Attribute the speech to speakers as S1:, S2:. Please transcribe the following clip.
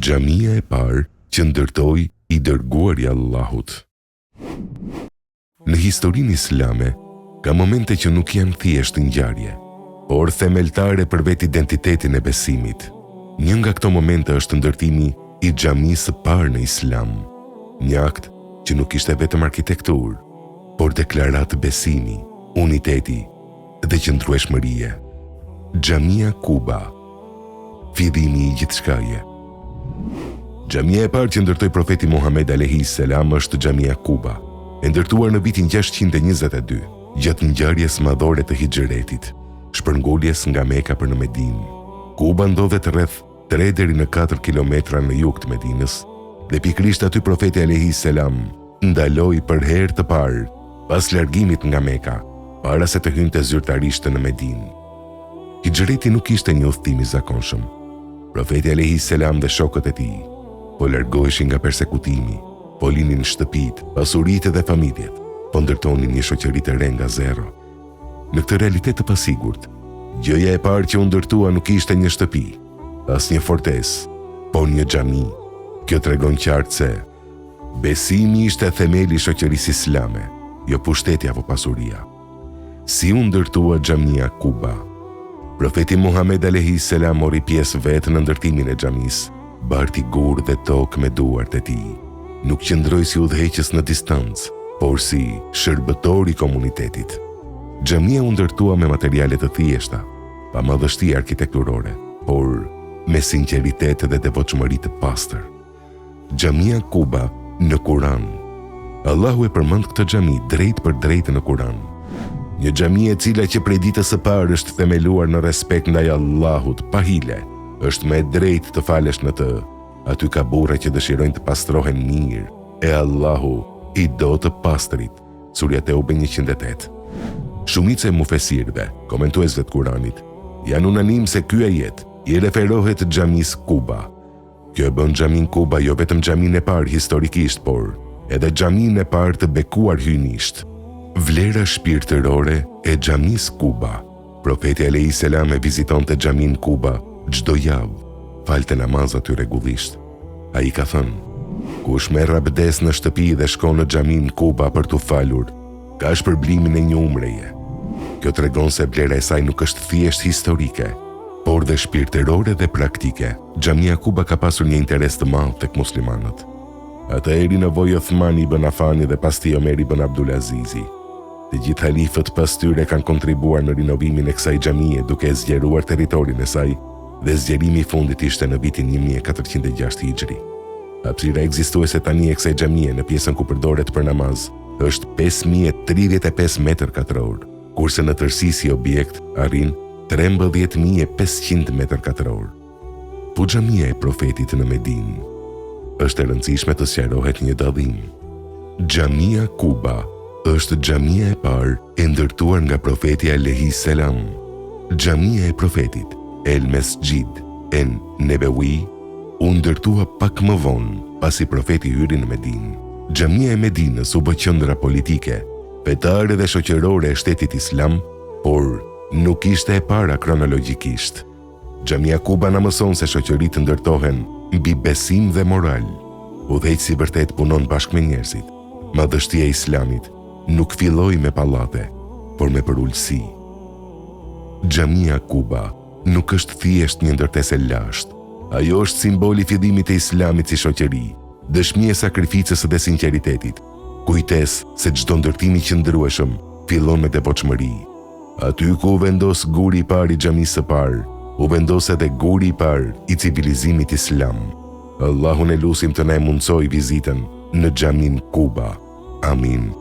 S1: Xhamia e parë që ndërtoi i dërguari i Allahut. Në historinë islame, ka momente që nuk janë thjesht ngjarje, por themeltare për vetë identitetin e besimit. Një nga këto momente është ndërtimi i xhamisë së parë në Islam, një akt që nuk ishte vetëm arkitekturë, por deklaratë besimi, uniteti dhe qëndrueshmërie. Xhamia Kuba, fillimi i gjithçkaje. Xhamia e parë që ndërtoi profeti Muhammed alayhis salam është Xhamia Kuba, e ndërtuar në vitin 622, gjatë ngjarjes madhore të hijretit, shpërnguljes nga Meka për në Medinë. Kuba ndodhet rreth 3 deri në 4 kilometra në jug të Medinës, dhe pikërisht aty profeti alayhis salam ndaloi për herë të parë pas largimit nga Meka, para se të hynte zyrtarisht në Medinë. Hijreti nuk ishte një udhëtim i zakonshëm. Profeti alayhis salam dhe shokët e tij po largoheshin nga persekutimi, po linin shtëpitë, pasuritë dhe familjet, po ndërtonin një shoqëri të re nga zero. Në këtë realitet të pasigurt, gjëja e parë që u ndërtua nuk ishte një shtëpi, as një fortesë, por një xhami. Kjo tregon qartë se besimi ishte themeli i shoqërisë islame, jo pushteti apo pasuria. Si u ndërtua Xhamia Kuba? Profeti Muhammed alayhis salam mori pjesë vetë në ndërtimin e xhamisë, barti gur dhe tokë me duart e tij. Nuk qëndroi si udhëheqës në distancë, por si shërbëtor i komunitetit. Xhamia u ndërtua me materiale të thjeshta, pa madhështi arkitekturore, por me sinqeritet dhe devotshmëri të pastër. Xhamia Kuba në Kur'an. Allahu e përmend këtë xhami drejt për drejt në Kur'an. Një xhami e cila që prej ditës së parë është themeluar në respekt ndaj Allahut, pa hile, është më e drejtë të falesh në të. Aty ka burra që dëshirojnë të pastrohen mirë, e Allahu i do të pastrit. Surja Teube 108. Shumica e mufesirëve, komentuesve të Kuranit, janë unanim se ky ajet i referohet xhamisë Kuba. Kjo e bën xhamin Kuba jo vetëm xhamin e parë historikisht, por edhe xhamin e parë të bekuar hyjnisht. Vlera shpirtërore e xhamisë Kuba. Profeti alayhis salam e vizitonte xhamin Kuba çdo javë, falte namaz aty rregullisht. Ai ka thënë: kush merr abdes në shtëpi dhe shkon në xhamin Kuba për t'u falur, ka shpërblimin e një umreje. Kjo tregon se vlera e saj nuk është thjesht historike, por dhe shpirtërore dhe praktike. Xhamia Kuba ka pasur një interes të madh tek muslimanët. Atëherë nevojë Uthmani ibn Affani dhe pastaj Omer ibn Abdulazizi. Të gjithë halifët pas tyre kanë kontribuar në rinovimin e kësaj xhamie duke zgjeruar territorin e saj, dhe zgjerimi i fundit ishte në vitin 1406 hijri. Hapësira ekzistuese tani e kësaj xhamie në pjesën ku përdoret për namaz është 5035 metër katror, kurse në tërësi si objekt arrin 13500 metër katror. Po xhamia e profetit në Medinë është e rëndësishme të sqarohet një dallim. Xhamia Kuba është xhamia e parë e ndërtuar nga profeti alayhis salam. Xhamia e profetit El Mesjid en Nebewi u ndërtua pak më vonë pasi profeti hyri në Medinë. Xhamia e Medinës u bë qendra politike, fetare dhe shoqërore e shtetit islam, por nuk ishte e para kronologjikisht. Xhamia Kuba na mëson se shoqëritë ndërtohen mbi besim dhe moral. Udhëheqësi vërtet punon bashkë me njerëzit. Madhështia e islamit nuk filloi me pallate, por me përulësi. Xhamia Kuba nuk është thjesht një ndërtesë e lashtë. Ajo është simboli i fillimit të islamit si shoqëri, dëshmi e sakrificës dhe sinqeritetit, kujtesë se çdo ndërtim i qëndrueshëm fillon me devotshmëri. Aty ku u vendos guri i parë i xhamisë së parë, u vendos edhe guri i parë i civilizimit islam. Allahun e lutim të na mundsoj vizitën në xhamin Kuba. Amin.